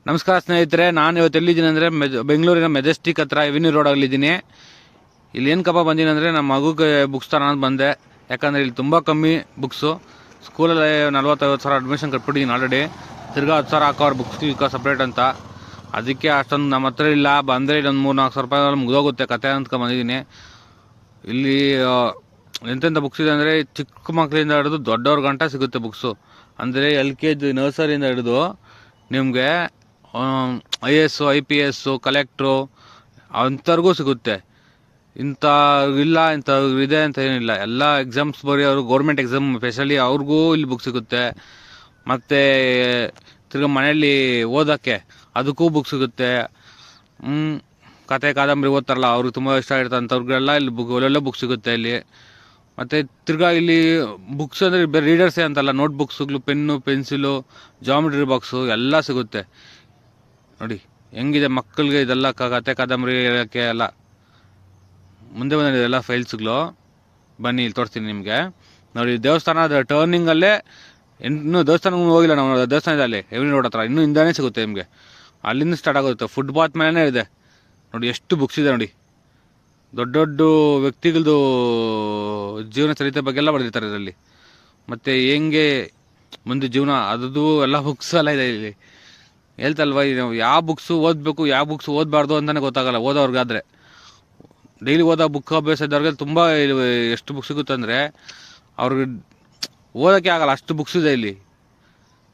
ನಮಸ್ಕಾರ ಸ್ನೇಹಿತರೆ, ನಾನು ಇವತ್ತು ಎಲ್ಲಿದ್ದೀನಿ ಅಂದರೆ ಬೆಂಗಳೂರಿನ ಮೆಜೆಸ್ಟಿಕ್ ಹತ್ರ ಎವಿನ್ಯೂ ರೋಡಲ್ಲಿದ್ದೀನಿ. ಇಲ್ಲಿ ಏನು ಕಪ್ಪ ಬಂದೀನಿ ಅಂದರೆ ನಮ್ಮ ಮಗುಗೆ ಬುಕ್ಸ್ ತರೋಣ ಅಂತ ಬಂದೆ. ಯಾಕಂದರೆ ಇಲ್ಲಿ ತುಂಬ ಕಮ್ಮಿ ಬುಕ್ಸು. ಸ್ಕೂಲಲ್ಲಿ 40-50 ಸಾವಿರ ಅಡ್ಮಿಷನ್ ಕಟ್ಬಿಟ್ಟಿದ್ದೀನಿ ಆಲ್ರೆಡಿ. ತಿರ್ಗಾ 10 ಸಾವಿರ ಹಾಕೋರು ಬುಕ್ಸ್ಗೆ ಸಪ್ರೇಟ್ ಅಂತ. ಅದಕ್ಕೆ ಅಷ್ಟೊಂದು ನಮ್ಮ ಹತ್ರ ಇಲ್ಲ. ಬಂದರೆ ಇಲ್ಲೊಂದು 3-4 ಸಾವಿರ ರೂಪಾಯಿ ಮುಗಿದೋಗುತ್ತೆ ಕತೆ ಅಂದ್ಕೊಂಡು ಬಂದಿದ್ದೀನಿ. ಇಲ್ಲಿ ಎಂತೆಂಥ ಬುಕ್ಸ್ ಇದೆ ಅಂದರೆ ಚಿಕ್ಕ ಮಕ್ಕಳಿಂದ ಹಿಡಿದು ದೊಡ್ಡವ್ರ ಗಂಟ ಸಿಗುತ್ತೆ ಬುಕ್ಸು. ಅಂದರೆ LKG ನರ್ಸರಿಯಿಂದ ಹಿಡಿದು ನಿಮಗೆ IAS, IPS, ಕಲೆಕ್ಟ್ರು ಅಂಥವ್ರಿಗೂ ಸಿಗುತ್ತೆ. ಇಂಥ ಇಲ್ಲ ಇಂಥ ಇದೆ ಅಂತ ಏನಿಲ್ಲ. ಎಲ್ಲ ಎಕ್ಸಾಮ್ಸ್ ಬರೆಯೋರು, ಗೌರ್ಮೆಂಟ್ ಎಕ್ಸಾಮ್ ಸ್ಪೆಷಲಿ ಅವ್ರಿಗೂ ಇಲ್ಲಿ ಬುಕ್ ಸಿಗುತ್ತೆ. ಮತ್ತು ತಿರ್ಗಿ ಮನೆಯಲ್ಲಿ ಓದೋಕ್ಕೆ ಅದಕ್ಕೂ ಬುಕ್ ಸಿಗುತ್ತೆ. ಕತೆ ಕಾದಂಬರಿ ಓದ್ತಾರಲ್ಲ, ಅವ್ರಿಗೆ ತುಂಬ ಇಷ್ಟ ಇರ್ತಂಥವ್ರಿಗೆಲ್ಲ ಇಲ್ಲಿ ಒಳ್ಳೊಳ್ಳೆ ಬುಕ್ ಸಿಗುತ್ತೆ ಇಲ್ಲಿ. ಮತ್ತು ತಿರ್ಗಾ ಇಲ್ಲಿ ಬುಕ್ಸ್ ಅಂದರೆ ಬೇರೆ ರೀಡರ್ಸೇ ಅಂತಲ್ಲ, ನೋಟ್ ಬುಕ್ಸ್ಗಳು, ಪೆನ್ನು, ಪೆನ್ಸಿಲು, ಜಾಮಿಟ್ರಿ ಬಾಕ್ಸು ಎಲ್ಲ ಸಿಗುತ್ತೆ. ನೋಡಿ ಹೆಂಗಿದೆ ಮಕ್ಕಳಿಗೆ ಇದೆಲ್ಲ ಕತೆ ಕಾದಂಬರಿ ಹೇಳೋಕ್ಕೆ ಎಲ್ಲ. ಮುಂದೆ ಬಂದಿದೆ ಎಲ್ಲ ಫೈಲ್ಸ್ಗಳು. ಬನ್ನಿ ಇಲ್ಲಿ ತೋರಿಸ್ತೀನಿ ನಿಮಗೆ. ನೋಡಿ ದೇವಸ್ಥಾನದ ಟರ್ನಿಂಗಲ್ಲೇ, ಇನ್ನೂ ದೇವಸ್ಥಾನಕ್ಕೆ ಹೋಗಿಲ್ಲ ನಾವು. ದೇವಸ್ಥಾನ ಇದೆ ಅಲ್ಲಿ ಎವಿನ್ಯೂ ರೋಡ್ ಹತ್ರ, ಇನ್ನೂ ಹಿಂದಾನೇ ಸಿಗುತ್ತೆ ನಿಮಗೆ. ಅಲ್ಲಿಂದ ಸ್ಟಾರ್ಟ್ ಆಗುತ್ತೆ. ಫುಟ್ಪಾತ್ ಮೇಲೇ ಇದೆ. ನೋಡಿ ಎಷ್ಟು ಬುಕ್ಸ್ ಇದೆ ನೋಡಿ. ದೊಡ್ಡ ದೊಡ್ಡ ವ್ಯಕ್ತಿಗಳದ್ದು ಜೀವನ ಚರಿತ್ರೆ ಬಗ್ಗೆ ಎಲ್ಲ ಬರೆದಿರ್ತಾರೆ ಇದರಲ್ಲಿ. ಮತ್ತು ಹೆಂಗೆ ಮುಂದೆ ಜೀವನ ಅದರದ್ದು ಎಲ್ಲ ಬುಕ್ಸ್ ಎಲ್ಲ ಇದೆ ಇಲ್ಲಿ. ಹೇಳ್ತಲ್ವ, ನಾವು ಯಾವ ಬುಕ್ಸು ಓದಬೇಕು, ಯಾವ ಬುಕ್ಸ್ ಓದಬಾರ್ದು ಅಂತಲೇ ಗೊತ್ತಾಗಲ್ಲ ಓದೋರ್ಗಾದರೆ. ಡೈಲಿ ಓದೋ ಬುಕ್ ಅಭ್ಯಾಸ ಇದ್ದವ್ರಿಗೆ ತುಂಬ ಎಷ್ಟು ಬುಕ್ಸ್ ಸಿಗುತ್ತೆ ಅಂದರೆ ಅವ್ರಿಗೆ ಓದೋಕ್ಕೆ ಆಗಲ್ಲ, ಅಷ್ಟು ಬುಕ್ಸ್ ಇದೆ ಇಲ್ಲಿ.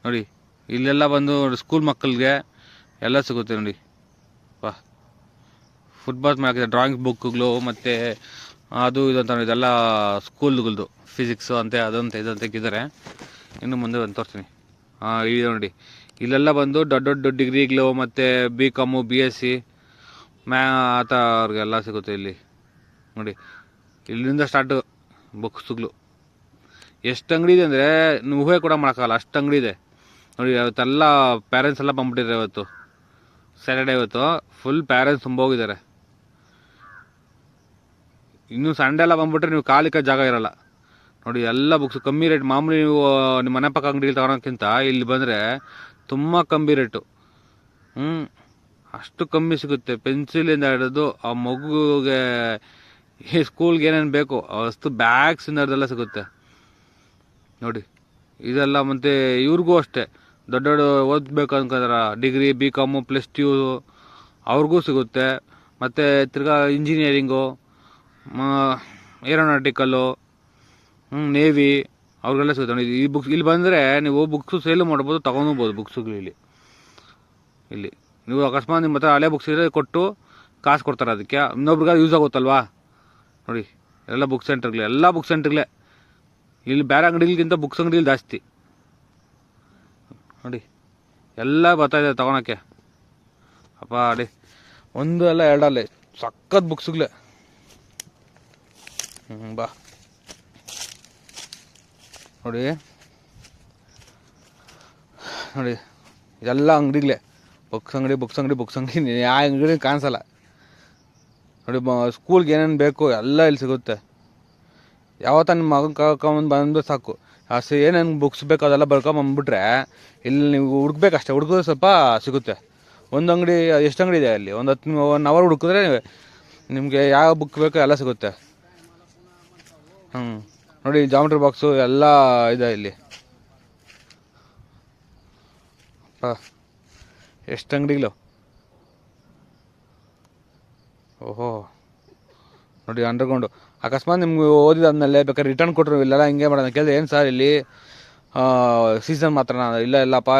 ನೋಡಿ ಇಲ್ಲೆಲ್ಲ ಬಂದು ಸ್ಕೂಲ್ ಮಕ್ಕಳಿಗೆ ಎಲ್ಲ ಸಿಗುತ್ತೆ ನೋಡಿ. ಫುಟ್ಬಾಲ್ ಮೇಲೆ ಡ್ರಾಯಿಂಗ್ ಬುಕ್ಗಳು ಮತ್ತು ಅದು ಇದು ಅಂತ ಇದೆಲ್ಲ ಸ್ಕೂಲ್ಗಳದ್ದು. ಫಿಸಿಕ್ಸು ಅಂತೆ ಅದಂತೆ ಇದಂತೆ ಇದ್ದಾರೆ. ಇನ್ನು ಮುಂದೆ ಬಂದು ತೋರಿಸ್ತೀನಿ. ಇದೆ ನೋಡಿ, ಇಲ್ಲೆಲ್ಲ ಬಂದು ದೊಡ್ಡ ದೊಡ್ಡ ಡಿಗ್ರಿಗಳು ಮತ್ತು BCom, BSc ಆ ಥರ ಅವ್ರಿಗೆಲ್ಲ ಸಿಗುತ್ತೆ ಇಲ್ಲಿ. ನೋಡಿ ಇಲ್ಲಿಂದ ಸ್ಟಾರ್ಟು ಬುಕ್ಸ್ಗಳು. ಎಷ್ಟು ಅಂಗಡಿ ಇದೆ ಅಂದರೆ ಊಹೆ ಕೂಡ ಮಾಡೋಕ್ಕಾಗಲ್ಲ, ಅಷ್ಟು ಅಂಗಡಿ ಇದೆ ನೋಡಿ. ಅವತ್ತೆಲ್ಲ ಪ್ಯಾರೆಂಟ್ಸ್ ಎಲ್ಲ ಬಂದ್ಬಿಟ್ಟಿದ್ದಾರೆ. ಇವತ್ತು ಸ್ಯಾಟರ್ಡೇ, ಇವತ್ತು ಫುಲ್ ಪ್ಯಾರೆಂಟ್ಸ್ ತುಂಬ ಹೋಗಿದ್ದಾರೆ. ಇನ್ನೂ ಸಂಡೇ ಎಲ್ಲ ಬಂದ್ಬಿಟ್ರೆ ನೀವು ಕಾಲಿಕ್ಕೆ ಜಾಗ ಇರೋಲ್ಲ. ನೋಡಿ ಎಲ್ಲ ಬುಕ್ಸು ಕಮ್ಮಿ ರೇಟ್. ಮಾಮೂಲಿ ನೀವು ನಿಮ್ಮ ಮನೆ ಪಕ್ಕ ಅಂಗಡಿಲಿ ತಗೊಳೋಕ್ಕಿಂತ ಇಲ್ಲಿ ಬಂದರೆ ತುಂಬ ಕಮ್ಮಿ ರೇಟು. ಅಷ್ಟು ಕಮ್ಮಿ ಸಿಗುತ್ತೆ. ಪೆನ್ಸಿಲಿಂದ ಹಿಡಿದು ಆ ಮಗುಗೆ ಸ್ಕೂಲ್ಗೆ ಏನೇನು ಬೇಕು ಅಷ್ಟು ಬ್ಯಾಗ್ಸಿಂದ ಹಿಡ್ದೆಲ್ಲ ಸಿಗುತ್ತೆ ನೋಡಿ. ಇದೆಲ್ಲ ಮತ್ತು ಇವ್ರಿಗೂ ಅಷ್ಟೇ, ದೊಡ್ಡ ದೊಡ್ಡ ಓದಬೇಕು ಅನ್ಕೊಂಡ್ರೆ ಡಿಗ್ರಿ, BCom +2 ಅವ್ರಿಗೂ ಸಿಗುತ್ತೆ. ಮತ್ತು ತಿರ್ಗಾ ಇಂಜಿನಿಯರಿಂಗು, ಏರೋನಾಟಿಕಲ್ಲು, ನೇವಿ ಅವ್ರಿಗೆಲ್ಲ ಸಿಗುತ್ತೆ ನೋಡಿ. ಈ ಬುಕ್ಸ್ ಇಲ್ಲಿ ಬಂದರೆ ನೀವು ಬುಕ್ಸು ಸೇಲು ಮಾಡ್ಬೋದು, ತೊಗೊಂಡ್ಬೋದು ಬುಕ್ಸುಗಳು ಇಲ್ಲಿ. ನೀವು ಅಕಸ್ಮಾತ್ ನಿಮ್ಮ ಹತ್ರ ಹಳೆ ಬುಕ್ಸ್ ಇದ್ರೆ ಕೊಟ್ಟು ಕಾಸು ಕೊಡ್ತಾರೆ, ಅದಕ್ಕೆ ಇನ್ನೊಬ್ರಿಗೆ ಯೂಸ್ ಆಗುತ್ತಲ್ವಾ. ನೋಡಿ ಎಲ್ಲ ಬುಕ್ ಸೆಂಟರ್ಗಳೇ, ಎಲ್ಲ ಬುಕ್ ಸೆಂಟರ್ಗಳೇ ಇಲ್ಲಿ. ಬೇರೆ ಅಂಗಡಿಗಳಿಗಿಂತ ಬುಕ್ಸ್ ಅಂಗಡಿಲಿ ಜಾಸ್ತಿ ನೋಡಿ. ಎಲ್ಲ ಬರ್ತಾಯಿದೆ ತೊಗೊಳಕ್ಕೆ. ಅಪ್ಪ ಅಡಿ ಒಂದು ಎಲ್ಲ ಎರಡಲ್ಲೇ ಸಖತ್ ಬುಕ್ಸ್ಗಳೇ. ಬಾ ನೋಡಿ ನೋಡಿ ಎಲ್ಲ ಅಂಗಡಿಗಳೇ, ಬುಕ್ಸ್ ಅಂಗಡಿ ಯಾವ ಅಂಗಡಿ ಕಾಣಿಸಲ್ಲ ನೋಡಿ. ಸ್ಕೂಲ್ಗೆ ಏನೇನು ಬೇಕು ಎಲ್ಲ ಇಲ್ಲಿ ಸಿಗುತ್ತೆ. ಯಾವತ್ತ ನಿಮ್ಮ ಮಗನ ಕರ್ಕೊಂಬಂದು ಬಂದು ಸಾಕು, ಅಷ್ಟು ಏನೇನು ಬುಕ್ಸ್ ಬೇಕು ಅದೆಲ್ಲ ಬರ್ಕೊಂಬಂದ್ಬಿಟ್ರೆ ಇಲ್ಲಿ ನೀವು ಹುಡುಕ್ಬೇಕಷ್ಟೇ. ಹುಡುಕಿದ್ರೆ ಸ್ವಲ್ಪ ಸಿಗುತ್ತೆ. ಒಂದು ಅಂಗಡಿ, ಎಷ್ಟು ಅಂಗಡಿ ಇದೆ ಅಲ್ಲಿ, ಒಂದು 1 ಅವರ್ ಹುಡುಕಿದ್ರೆ ನಿಮಗೆ ಯಾವ ಬುಕ್ ಬೇಕೋ ಎಲ್ಲ ಸಿಗುತ್ತೆ. ನೋಡಿ ಜಾಮಿಟ್ರಿ ಬಾಕ್ಸು ಎಲ್ಲ ಇದೆ ಇಲ್ಲಿ. ಎಷ್ಟು ಅಂಗಡಿಗಳು. ಓಹೋ ನೋಡಿ ಅಂಡರ್ಗ್ರೌಂಡು. ಅಕಸ್ಮಾತ್ ನಿಮ್ಗೆ ಓದಿದಾದ್ಮೇಲೆ ಬೇಕಾದ್ರೆ ರಿಟರ್ನ್ ಕೊಟ್ಟರು ಇಲ್ಲೆಲ್ಲ ಹಿಂಗೆ ಮಾಡೋಣ ಕೇಳಿದ್ರೆ, ಏನು ಸರ್ ಇಲ್ಲಿ ಸೀಸನ್ ಮಾತ್ರ? ಇಲ್ಲಪ್ಪ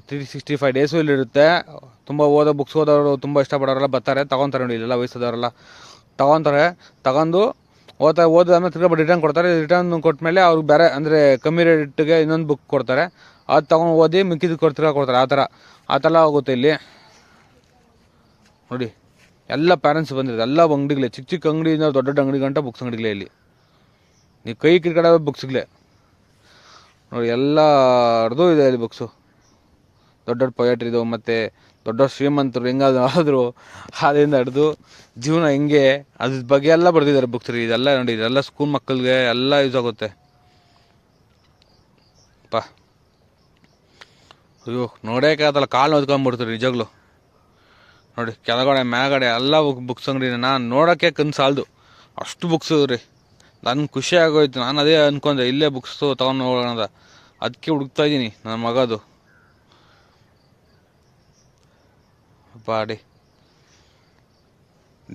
365 ಡೇಸು ಇಲ್ಲಿರುತ್ತೆ. ತುಂಬ ಬುಕ್ಸ್ ಓದೋರು ತುಂಬ ಇಷ್ಟಪಡೋರೆಲ್ಲ ಬರ್ತಾರೆ, ತೊಗೊತಾರೆ ನೋಡಿ. ಇಲ್ಲೆಲ್ಲ ವಯಸ್ಸಾದವರೆಲ್ಲ ತಗೊಂಡು ಓದಾದ್ಮೇಲೆ ತಿರ್ಗಾ ರಿಟರ್ನ್ ಕೊಡ್ತಾರೆ. ರಿಟರ್ನ್ ಕೊಟ್ಟಮೇಲೆ ಅವ್ರಿಗೆ ಬೇರೆ ಅಂದರೆ ಕಮ್ಮಿ ರೇಟಿಗೆ ಇನ್ನೊಂದು ಬುಕ್ ಕೊಡ್ತಾರೆ. ಅದು ತೊಗೊಂಡು ಓದಿ ಮಿಕ್ಕಿದ್ದು ಕೊಡ್ತಾರೆ. ಆ ಥರ ಹೋಗುತ್ತೆ ಇಲ್ಲಿ ನೋಡಿ. ಎಲ್ಲ ಪ್ಯಾರೆಂಟ್ಸ್ ಬಂದಿದೆ, ಎಲ್ಲ ಅಂಗಡಿಗಳೇ, ಚಿಕ್ಕ ಅಂಗಡಿಯಿಂದ ದೊಡ್ಡ ಅಂಗಡಿ ಗಂಟ ಬುಕ್ಸ್ ಅಂಗಡಿಗಳೇ ಇಲ್ಲಿ. ನೀವು ಕೈ ಕಿರ್ಕಡೆ ಬುಕ್ಸ್ಗಳೇ ನೋಡಿ. ಎಲ್ಲರದು ಇದೆ ಇಲ್ಲಿ ಬುಕ್ಸು. ದೊಡ್ಡ ಪೊಯೆಟ್ರಿದು ಮತ್ತು ದೊಡ್ಡ ಶ್ರೀಮಂತರು ಹೆಂಗಾದ್ರು ಅದರಿಂದ ಹಿಡಿದು ಜೀವನ ಹೆಂಗೆ ಅದ್ರ ಬಗ್ಗೆ ಎಲ್ಲ ಬರೆದಿದ್ದಾರೆ ಬುಕ್ಸ್ ರೀ. ಇದೆಲ್ಲ ನೋಡಿ, ಇದೆಲ್ಲ ಸ್ಕೂಲ್ ಮಕ್ಕಳಿಗೆ ಎಲ್ಲ ಯೂಸ್ ಆಗುತ್ತೆ. ಅಯ್ಯೋ ನೋಡೋಕ್ಕಾಗಲ್ಲ, ಕಾಲು ಓದ್ಕೊಂಡ್ಬಿಡ್ತೀರಿ ನಿಜಾಗ್ಲು. ನೋಡಿ ಕೆಳಗಡೆ ಮ್ಯಾಗಡೆ ಎಲ್ಲ ಬುಕ್ಸ್ ಅಂಗಡಿ, ನಾನು ನೋಡೋಕ್ಕೆ ಕಣ್ಣು ಸಾಲದು ಅಷ್ಟು ಬುಕ್ಸ್ ರೀ. ನನ್ಗೆ ಖುಷಿ ಆಗೋಯ್ತು, ನಾನು ಅದೇ ಅಂದ್ಕೊಂಡೆ ಇಲ್ಲೇ ಬುಕ್ಸು ತೊಗೊಂಡು ಹೋಗೋಣ ಅಂತ. ಅದಕ್ಕೆ ಹುಡುಕ್ತಾ ಇದ್ದೀನಿ ನನ್ನ ಮಗದು ಬಾಡಿ.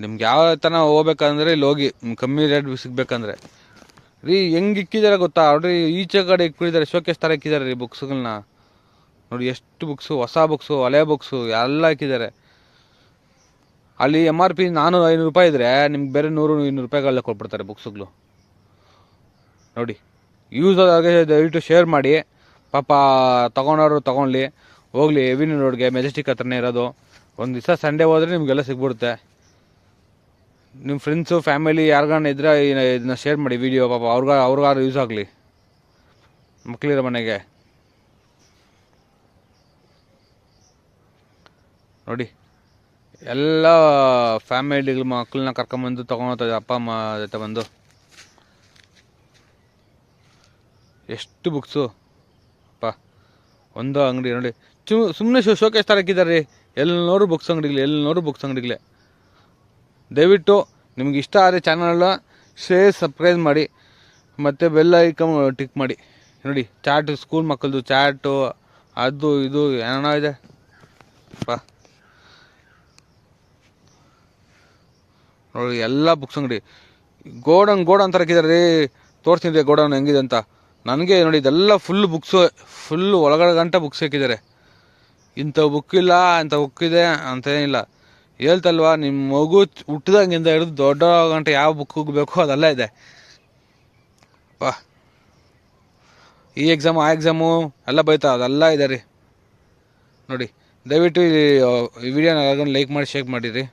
ನಿಮ್ಗೆ ಯಾವ ಥರ ಹೋಗ್ಬೇಕಂದ್ರೆ ಇಲ್ಲಿ ಹೋಗಿ, ಕಮ್ಮಿ ರೇಟ್ ಸಿಗ್ಬೇಕಂದ್ರೆ ರೀ. ಹೆಂಗೆ ಇಕ್ಕಿದ್ದಾರೆ ಗೊತ್ತಾ ಅವ್ರಿ, ಈಚೆ ಕಡೆ ಇಕ್ಕಿದ್ದಾರೆ, ಶೋಕೇಸ್ ಥರ ಇಕ್ಕಿದ್ದಾರೆ ರೀ ಬುಕ್ಸ್ಗಳನ್ನ. ನೋಡಿ ಎಷ್ಟು ಬುಕ್ಸು, ಹೊಸ ಬುಕ್ಸು ಹಳೆ ಬುಕ್ಸು ಎಲ್ಲ ಇಕ್ಕಿದ್ದಾರೆ. ಅಲ್ಲಿ MRP 400-500 ರೂಪಾಯಿ ಇದ್ದರೆ ನಿಮ್ಗೆ ಬೇರೆ 100-200 ರೂಪಾಯಿಗೆಲ್ಲ ಕೊಟ್ಬಿಡ್ತಾರೆ ಬುಕ್ಸ್ಗಳು. ನೋಡಿ ಯೂಸ್ ಆದಾಗೆ ದಯವಿಟ್ಟು ಶೇರ್ ಮಾಡಿ, ಪಾಪ ತೊಗೊಂಡವ್ರು ತೊಗೊಳ್ಲಿ, ಹೋಗಲಿ. ಎವಿನಿ ರೋಡ್ಗೆ ಮೆಜೆಸ್ಟಿಕ್ ಹತ್ರನೇ ಇರೋದು. ಒಂದು ದಿವಸ ಸಂಡೇ ಹೋದರೆ ನಿಮಗೆಲ್ಲ ಸಿಗ್ಬಿಡುತ್ತೆ. ನಿಮ್ಮ ಫ್ರೆಂಡ್ಸು ಫ್ಯಾಮಿಲಿ ಯಾರಿಗಾನ ಇದ್ದರೆ ಇದನ್ನ ಶೇರ್ ಮಾಡಿ ವಿಡಿಯೋ, ಪಾಪ ಅವ್ರಿಗಾರು ಯೂಸ್ ಆಗಲಿ, ಮಕ್ಕಳಿರೋ ಮನೆಗೆ. ನೋಡಿ ಎಲ್ಲ ಫ್ಯಾಮಿಲಿಗಳು ಮಕ್ಕಳನ್ನ ಕರ್ಕೊಂಬಂದು ತೊಗೊಂಡೋಗ್ತದೆ, ಅಪ್ಪ ಅಮ್ಮ ಜೊತೆ ಬಂದು. ಎಷ್ಟು ಬುಕ್ಸು ಅಪ್ಪ, ಒಂದು ಅಂಗಡಿ ನೋಡಿ ಸುಮ್ಮನೆ ಶೋಕೇಸ್ ಥರ ಹಾಕಿದ್ದಾರೆ ರೀ. ಎಲ್ಲರೂ ಬುಕ್ಸ್ ಅಂಗಡಿಗಳೇ, ಎಲ್ಲರೂ ಬುಕ್ಸ್ ಅಂಗಡಿಗಳೇ. ದಯವಿಟ್ಟು ನಿಮ್ಗೆ ಇಷ್ಟ ಆದರೆ ಚಾನಲ್ನ ಸಬ್ಸ್ಕ್ರೈಬ್ ಮಾಡಿ, ಮತ್ತು ಬೆಲ್ ಐಕನ್ ಟಿಕ್ ಮಾಡಿ. ನೋಡಿ ಚಾಟು, ಸ್ಕೂಲ್ ಮಕ್ಕಳದು ಚಾಟು, ಅದು ಇದು ಏನೋ ಇದೆ ಅಪ್ಪ. ನೋಡಿ ಎಲ್ಲ ಬುಕ್ಸ್ ಅಂಗಡಿ, ಗೋಡನ್ ಥರ ಹಾಕಿದ್ದಾರೆ ರೀ. ತೋರಿಸ್ತೀನಿ ರೀ ಗೋಡನ್ ಹೆಂಗಿದೆ ಅಂತ. ನನಗೆ ನೋಡಿ ಇದೆಲ್ಲ ಫುಲ್ಲು ಒಳಗಡೆ ಗಂಟ ಬುಕ್ಸ್ ಹಾಕಿದ್ದಾರೆ. ಇಂಥ ಬುಕ್ ಇಲ್ಲ, ಇಂಥ ಬುಕ್ ಇದೆ ಅಂತೇನಿಲ್ಲ. ಹೇಳ್ತಲ್ವಾ, ನಿಮ್ಮ ಮಗು ಹುಟ್ಟಿದಂಗಿಂದ ಹಿಡಿದು ದೊಡ್ಡ ಗಂಟೆ ಯಾವ ಬುಕ್ ಬೇಕೋ ಅದೆಲ್ಲ ಇದೆ ಪಾ. ಈ ಎಕ್ಸಾಮು ಆ ಎಕ್ಸಾಮು ಎಲ್ಲ ಬೈತಾ ಅದೆಲ್ಲ ಇದೆ ರೀ. ನೋಡಿ ದಯವಿಟ್ಟು ಈ ವಿಡಿಯೋನ ಲೈಕ್ ಮಾಡಿ, ಶೇರ್ ಮಾಡಿರಿ.